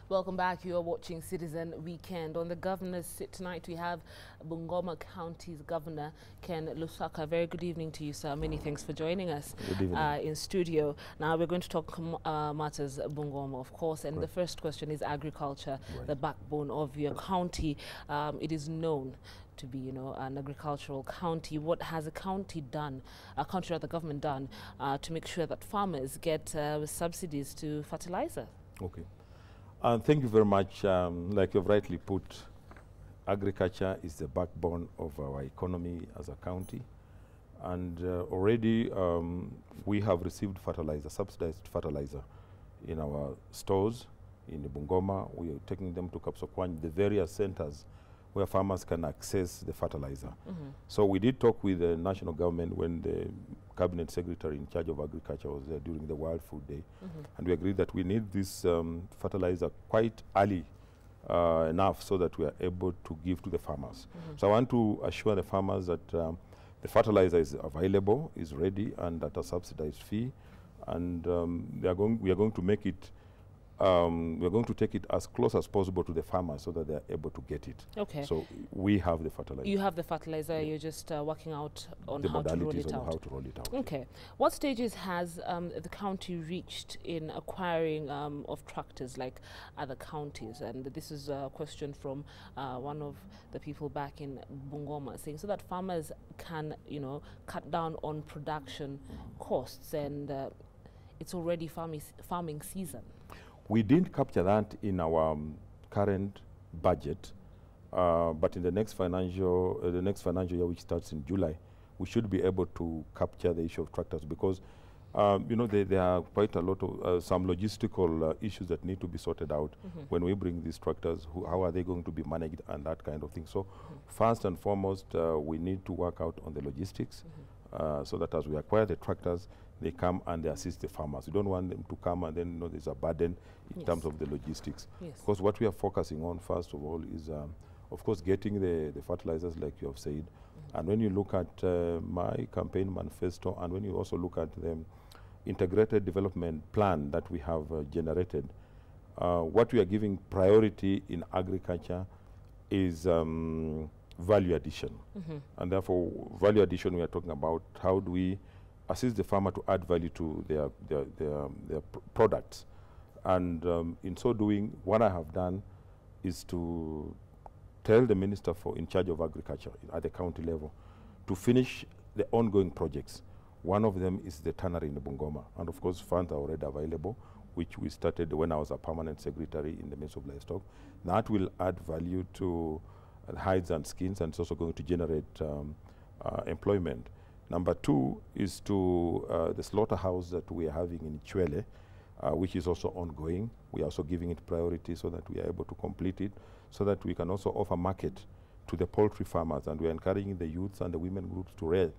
Welcome back. You are watching Citizen Weekend. On the governor's sit tonight, we have Bungoma County's Governor, Ken Lusaka. Very good evening to you, sir. Many thanks for joining us in studio. Now, we're going to talk matters Bungoma, of course, and the first question is agriculture, the backbone of your county. It is known to be, an agricultural county. What has a county done, government done, to make sure that farmers get subsidies to fertilizer? Okay. Thank you very much. Like you've rightly put, agriculture is the backbone of our economy as a county. And already we have received fertilizer, subsidized fertilizer in our stores in Bungoma. We are taking them to Kapsokwany, the various centers where farmers can access the fertilizer. So we did talk with the national government when the cabinet secretary in charge of agriculture was there during the World Food Day. And we agreed that we need this fertilizer quite early enough so that we are able to give to the farmers. So I want to assure the farmers that the fertilizer is available, is ready, and at a subsidized fee. And we are going to make it we're going to take it as close as possible to the farmers so that they're able to get it. Okay. So we have the fertilizer. You have the fertilizer. Yeah. You're just working out on how to roll it out. How to roll it out. Okay. What stages has the county reached in acquiring of tractors like other counties? And this is a question from one of the people back in Bungoma, saying so that farmers can, cut down on production costs, and it's already farming season. We didn't capture that in our current budget, but in the next financial year, which starts in July, we should be able to capture the issue of tractors because, there are quite a lot of some logistical issues that need to be sorted out when we bring these tractors. How are they going to be managed and that kind of thing? So, first and foremost, we need to work out on the logistics so that as we acquire the tractors, they come and they assist the farmers. We don't want them to come and then there's a burden in terms of the logistics. Because what we are focusing on, first of all, is, of course, getting the fertilizers like you have said. And when you look at my campaign manifesto, and when you also look at the integrated development plan that we have generated, what we are giving priority in agriculture is value addition. And therefore, value addition, we are talking about how do we assist the farmer to add value to their products. And in so doing, what I have done is to tell the minister in charge of agriculture at the county level to finish the ongoing projects. One of them is the tannery in the Bungoma. And of course, funds are already available, which we started when I was a permanent secretary in the Ministry of Livestock. That will add value to hides and skins, and it's also going to generate employment. Number two is to the slaughterhouse that we are having in Chwele, which is also ongoing. We are also giving it priority so that we are able to complete it, so that we can also offer market to the poultry farmers. And we are encouraging the youths and the women groups to rear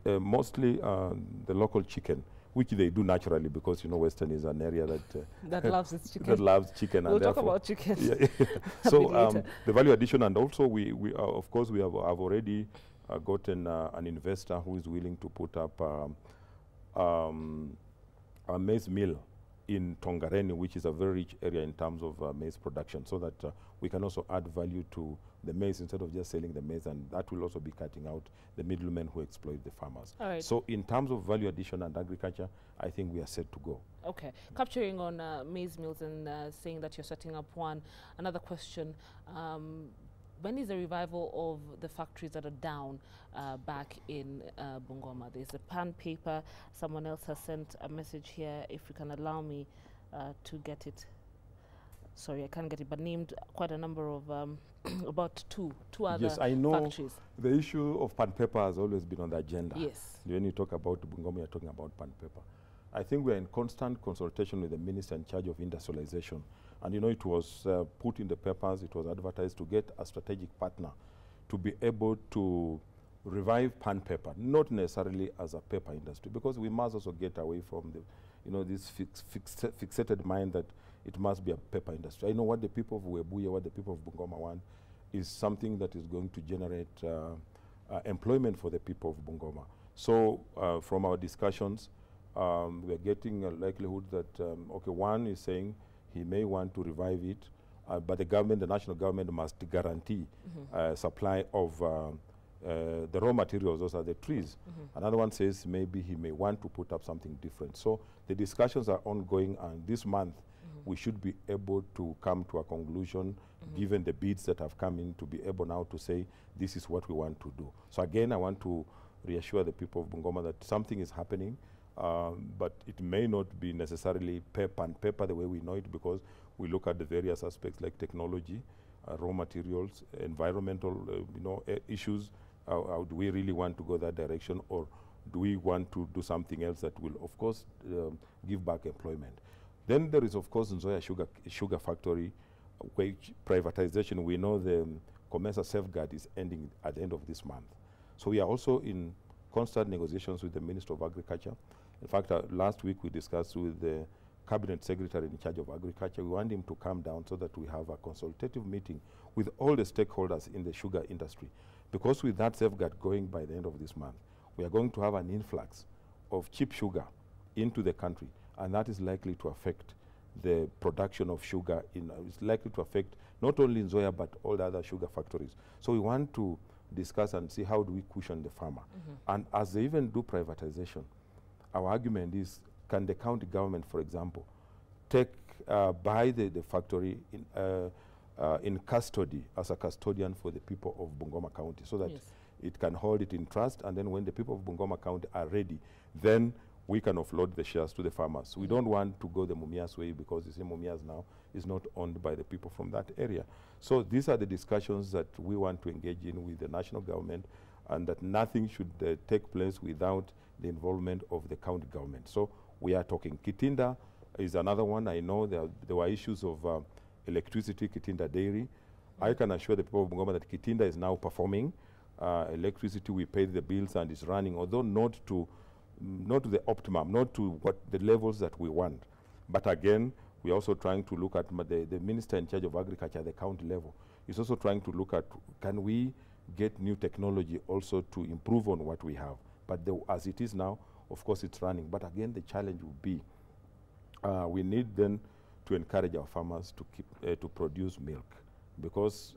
mostly the local chicken, which they do naturally because, Western is an area that that loves its chicken. That loves chicken. We'll talk about chicken. So the value addition, and also we of course, we have already gotten an investor who is willing to put up a maize mill in Tongareni, which is a very rich area in terms of maize production, so that we can also add value to the maize instead of just selling the maize, and that will also be cutting out the middlemen who exploit the farmers. All right. So in terms of value addition and agriculture, I think we are set to go. Okay. Capturing on maize mills and saying that you're setting up one, another question, when is the revival of the factories that are down back in Bungoma? There's a pan paper. Someone else has sent a message here, if you can allow me to get it. Sorry, I can't get it, but named quite a number of, about two other yes, I know factories. The issue of pan paper has always been on the agenda. Yes. When you talk about Bungoma, you're talking about pan paper. I think we're in constant consultation with the minister in charge of industrialization. And it was put in the papers, it was advertised to get a strategic partner to be able to revive pan paper, not necessarily as a paper industry, because we must also get away from the, this fixated mind that it must be a paper industry. I know what the people of Webuye, what the people of Bungoma want is something that is going to generate employment for the people of Bungoma. So from our discussions, we are getting a likelihood that, okay, one is saying he may want to revive it, but the government, the national government, must guarantee supply of the raw materials. Those are the trees. Another one says maybe he may want to put up something different. So the discussions are ongoing, and this month we should be able to come to a conclusion, given the bids that have come in, to be able now to say this is what we want to do. So again, I want to reassure the people of Bungoma that something is happening, but it may not be necessarily paper the way we know it, because we look at the various aspects like technology, raw materials, environmental issues. Do we really want to go that direction, or do we want to do something else that will, of course, give back employment? Then there is, of course, Nzoia Sugar Factory, which privatization, we know the COMESA safeguard is ending at the end of this month. So we are also in constant negotiations with the Minister of Agriculture. In fact, last week we discussed with the Cabinet Secretary in charge of Agriculture. We want him to come down so that we have a consultative meeting with all the stakeholders in the sugar industry. Because with that safeguard going by the end of this month, we are going to have an influx of cheap sugar into the country, and that is likely to affect the production of sugar. It's likely to affect not only Nzoia, but all the other sugar factories. So we want to discuss and see how do we cushion the farmer. And as they even do privatization, our argument is, can the county government, for example, take buy the factory in custody, as a custodian for the people of Bungoma County, so that it can hold it in trust, and then when the people of Bungoma County are ready, then we can offload the shares to the farmers. We don't want to go the Mumias way, because you see Mumias now is not owned by the people from that area. So these are the discussions that we want to engage in with the national government, and that nothing should take place without the involvement of the county government. So we are talking. Kitinda is another one. I know there were issues of electricity, Kitinda Dairy. I can assure the people of Bungoma that Kitinda is now performing. Electricity, we paid the bills and is running, although not to the optimum, not to what the levels that we want. But again, we're also trying to look at the minister in charge of agriculture at the county level is also trying to look at, can we get new technology also to improve on what we have? But as it is now, of course it's running. But again, the challenge will be, we need then to encourage our farmers to keep to produce milk, because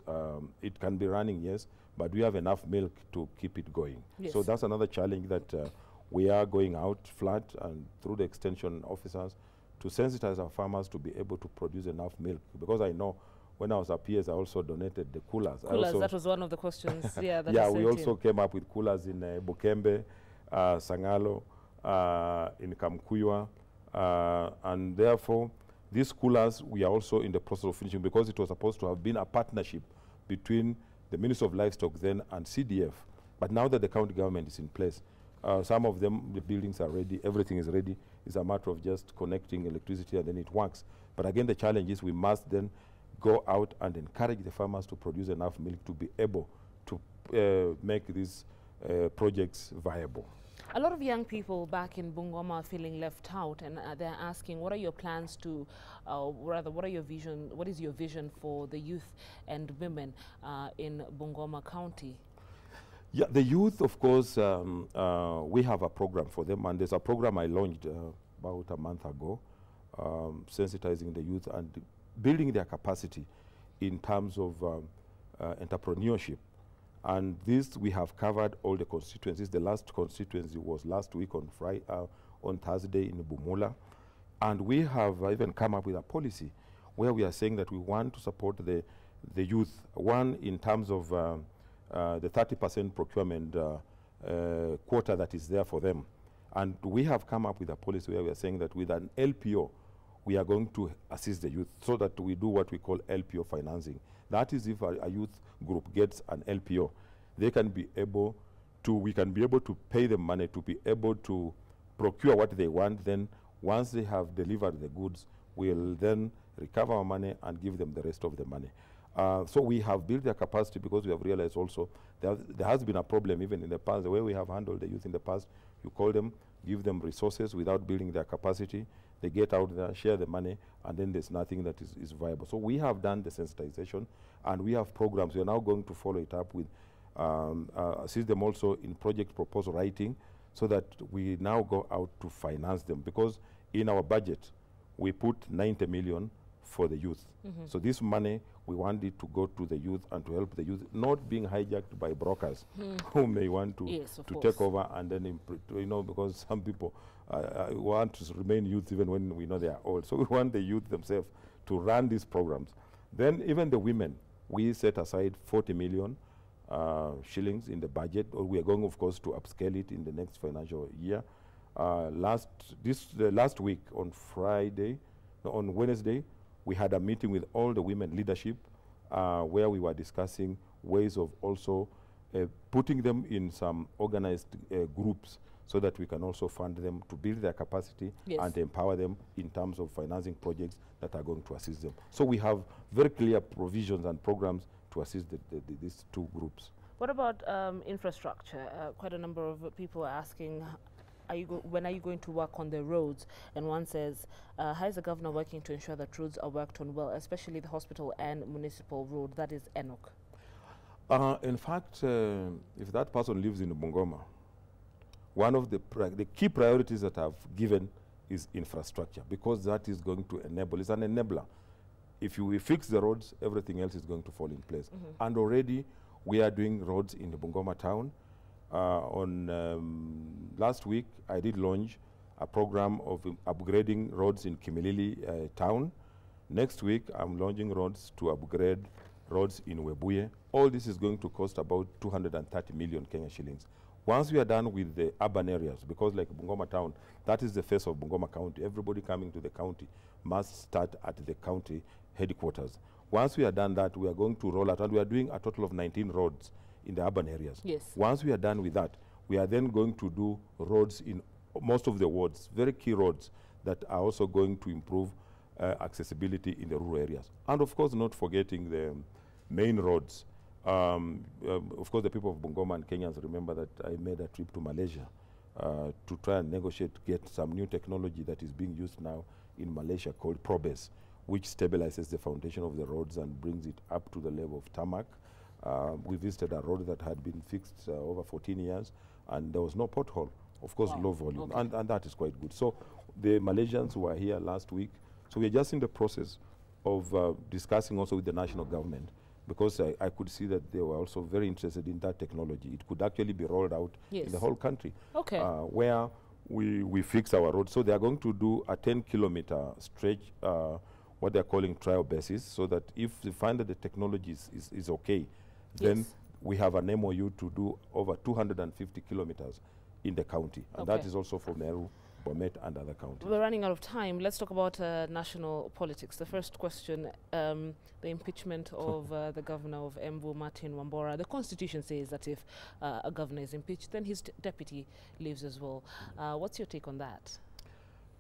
it can be running, yes, but we have enough milk to keep it going. Yes. So that's another challenge that we are going out flat and through the extension officers to sensitize our farmers to be able to produce enough milk. Because I know when I was up here, I also donated the coolers. That was one of the questions. Yeah, yeah, we also came up with coolers in Bukembe, Sangalo, in Kamkuywa, and therefore these coolers we are also in the process of finishing, because it was supposed to have been a partnership between the Ministry of Livestock then and CDF. But now that the county government is in place, some of them, the buildings are ready, everything is ready. It's a matter of just connecting electricity and then it works. But again, the challenge is we must then go out and encourage the farmers to produce enough milk to be able to make these projects viable. A lot of young people back in Bungoma are feeling left out, and they're asking, what are your plans to, rather, what is your vision for the youth and women in Bungoma County? Yeah, the youth, of course, we have a program for them, and there's a program I launched about a month ago, sensitizing the youth and building their capacity in terms of entrepreneurship. And this, we have covered all the constituencies. The last constituency was last week on Thursday in Bumula. And we have even come up with a policy where we are saying that we want to support the youth, one, in terms of the 30% procurement quota that is there for them. And we have come up with a policy where we are saying that with an LPO, we are going to assist the youth so that we do what we call LPO financing. That is, if a youth group gets an LPO, they can be able to, we can be able to pay them money to be able to procure what they want. Then once they have delivered the goods, we'll then recover our money and give them the rest of the money. So we have built their capacity, because we have realized also there has been a problem even in the past. The way we have handled the youth in the past, you call them, give them resources without building their capacity. They get out there, share the money, and then there's nothing that is viable. So we have done the sensitization, and we have programs. We are now going to follow it up with, assist them also in project proposal writing, so that we now go out to finance them. Because in our budget, we put 90 million for the youth. So this money, we want it to go to the youth and to help the youth, not being hijacked by brokers who may want to, take over and then, because some people want to remain youth even when we know they are old. So we want the youth themselves to run these programs. Then even the women, we set aside 40 million shillings in the budget. We are going, of course, to upscale it in the next financial year. Last week on Wednesday, we had a meeting with all the women leadership where we were discussing ways of also putting them in some organized groups so that we can also fund them to build their capacity and empower them in terms of financing projects that are going to assist them. So we have very clear provisions and programs to assist these two groups. What about infrastructure? Quite a number of people are asking, when are you going to work on the roads? And one says, how is the governor working to ensure that roads are worked on well, especially the hospital and municipal road, that is Enoch? In fact, if that person lives in Bungoma, one of the key priorities that I've given is infrastructure, because that is going to enable, it's an enabler. If we fix the roads, everything else is going to fall in place. And already we are doing roads in the Bungoma town. Last week, I did launch a program of upgrading roads in Kimilili town. Next week, I'm launching roads to upgrade roads in Webuye. All this is going to cost about 230 million Kenya shillings. Once we are done with the urban areas, because like Bungoma town, that is the face of Bungoma County. Everybody coming to the county must start at the county headquarters. Once we are done that, we are going to roll out, and we are doing a total of 19 roads in the urban areas. Once we are done with that, we are then going to do roads in most of the wards, very key roads that are also going to improve accessibility in the rural areas. And of course, not forgetting the main roads. Of course, the people of Bungoma and Kenyans remember that I made a trip to Malaysia to try and negotiate, get some new technology that is being used now in Malaysia called ProBase, which stabilizes the foundation of the roads and brings it up to the level of tarmac. We visited a road that had been fixed over 14 years, and there was no pothole. Of course, low volume, and that is quite good. So the Malaysians were here last week. So we're just in the process of discussing also with the national government, because I could see that they were also very interested in that technology. It could actually be rolled out in the whole country, where we fix our roads. So they are going to do a 10-kilometer stretch, what they're calling trial basis, so that if they find that the technology is okay, then we have an MOU to do over 250 kilometers in the county. And that is also for Meru, Bomet, and other counties. We're running out of time. Let's talk about national politics. The first question, the impeachment of the governor of Embu, Martin Wambora. The constitution says that if a governor is impeached, then his deputy leaves as well. What's your take on that?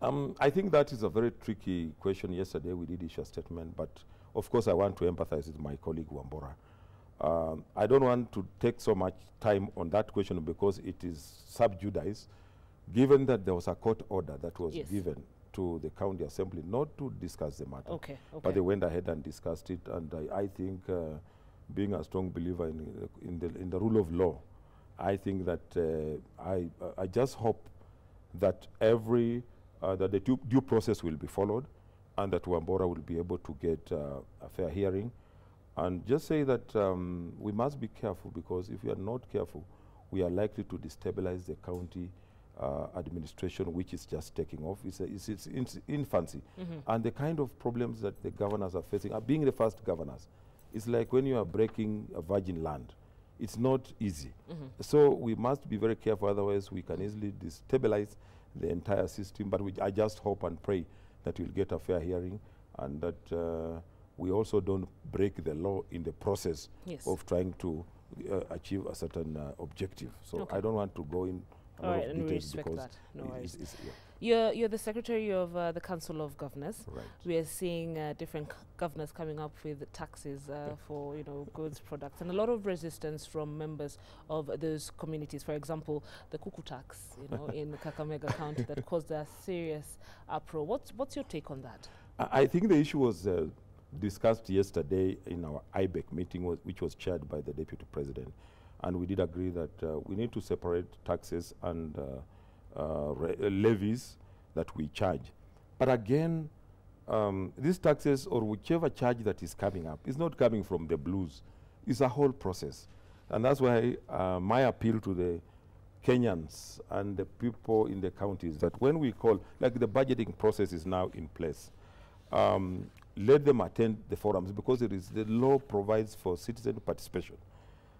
I think that is a very tricky question. Yesterday we did issue a statement, but of course I want to empathize with my colleague Wambora. I don't want to take so much time on that question because it is sub judice, given that there was a court order that was given to the county assembly not to discuss the matter. But they went ahead and discussed it, and I think, being a strong believer in the rule of law, I think that I just hope that that the due process will be followed, and that Wambora will be able to get a fair hearing. And just say that we must be careful, because if we are not careful, we are likely to destabilize the county administration, which is just taking off. It's in infancy. And the kind of problems that the governors are facing, being the first governors, it's like when you are breaking a virgin land. It's not easy. So we must be very careful, otherwise we can easily destabilize the entire system. But I just hope and pray that we'll get a fair hearing, and that we also don't break the law in the process of trying to achieve a certain objective. So I don't want to go in a lot of details, because you're the secretary of the Council of Governors. We are seeing different governors coming up with taxes for goods, products, and a lot of resistance from members of those communities. For example, the Kuku tax, in Kakamega County, that caused a serious uproar. What's your take on that? I think the issue was discussed yesterday in our IBEC meeting, which was chaired by the Deputy President. And we did agree that we need to separate taxes and levies that we charge. But again, these taxes or whichever charge that is coming up is not coming from the blues. It's a whole process. And that's why my appeal to the Kenyans and the people in the counties that when we call, like the budgeting process is now in place, let them attend the forums because the law provides for citizen participation.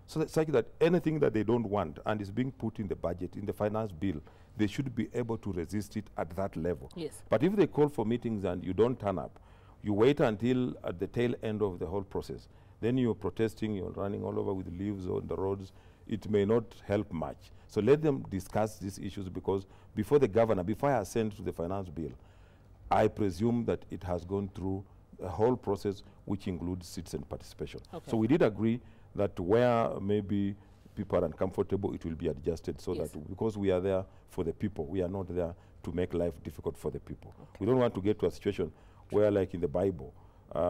So that such that anything that they don't want and is being put in the budget, in the finance bill, they should be able to resist it at that level. Yes. But if they call for meetings and you don't turn up, you wait until at the tail end of the whole process. Then you're protesting, you're running all over with leaves on the roads. It may not help much. So let them discuss these issues because before the governor, before I send to the finance bill, I presume that it has gone through a whole process which includes citizen participation. Okay. So we did agree that where maybe people are uncomfortable, it will be adjusted so that because we are there for the people, we are not there to make life difficult for the people. Okay. We don't want to get to a situation where, like in the Bible,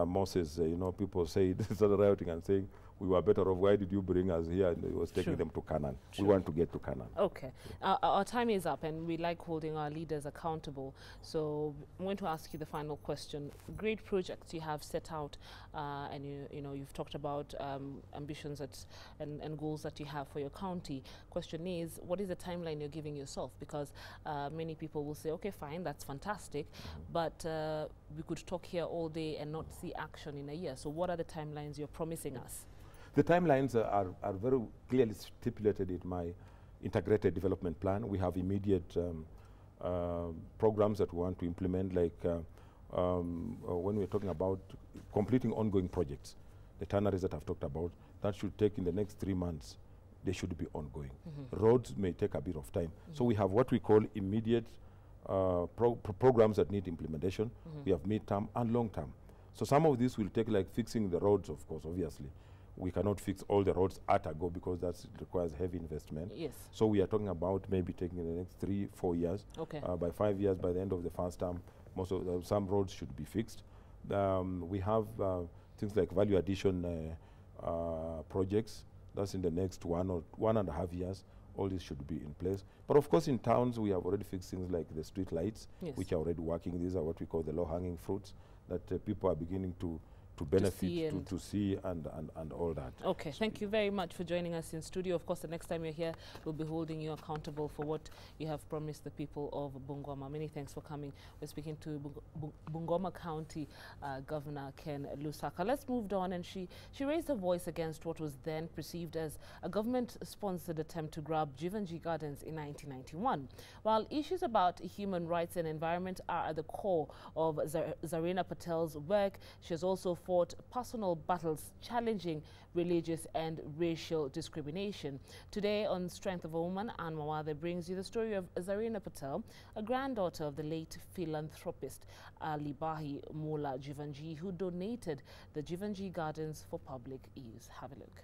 Moses, people say, started rioting and saying, we were better off. Why did you bring us here? And he was taking them to Canaan. We want to get to Canaan. Okay. Yeah. Our time is up, and we like holding our leaders accountable. So I'm going to ask you the final question. Great projects you have set out, and you've talked about ambitions and goals that you have for your county. Question is, what is the timeline you're giving yourself? Because many people will say, okay, fine, that's fantastic, but we could talk here all day and not see action in a year. So what are the timelines you're promising us? The timelines are very clearly stipulated in my integrated development plan. We have immediate programs that we want to implement, like when we're talking about completing ongoing projects, the tanneries that I've talked about, that should take in the next 3 months, they should be ongoing. Roads may take a bit of time. So we have what we call immediate programs that need implementation. We have mid-term and long-term. So some of this will take, like fixing the roads, of course, obviously. We cannot fix all the roads at a go because that requires heavy investment. Yes. So we are talking about maybe taking the next 3-4 years. Okay. By 5 years, by the end of the first term, most of some roads should be fixed. We have things like value addition projects. That's in the next 1.5 years. All this should be in place. But of course, in towns, we have already fixed things like the street lights, which are already working. These are what we call the low-hanging fruits that people are beginning to benefit, to see and all that. Okay, thank you very much for joining us in studio. Of course, the next time you're here, we'll be holding you accountable for what you have promised the people of Bungoma. Many thanks for coming. We're speaking to Bungoma County Governor Ken Lusaka. Let's move on, and she raised her voice against what was then perceived as a government-sponsored attempt to grab Jivanji Gardens in 1991. While issues about human rights and environment are at the core of Zarina Patel's work, she has also fought personal battles challenging religious and racial discrimination. Today on Strength of a Woman, Anne Mawade brings you the story of Zarina Patel, a granddaughter of the late philanthropist Ali Bahi Mola Jivanji, who donated the Jivanji Gardens for public use. Have a look.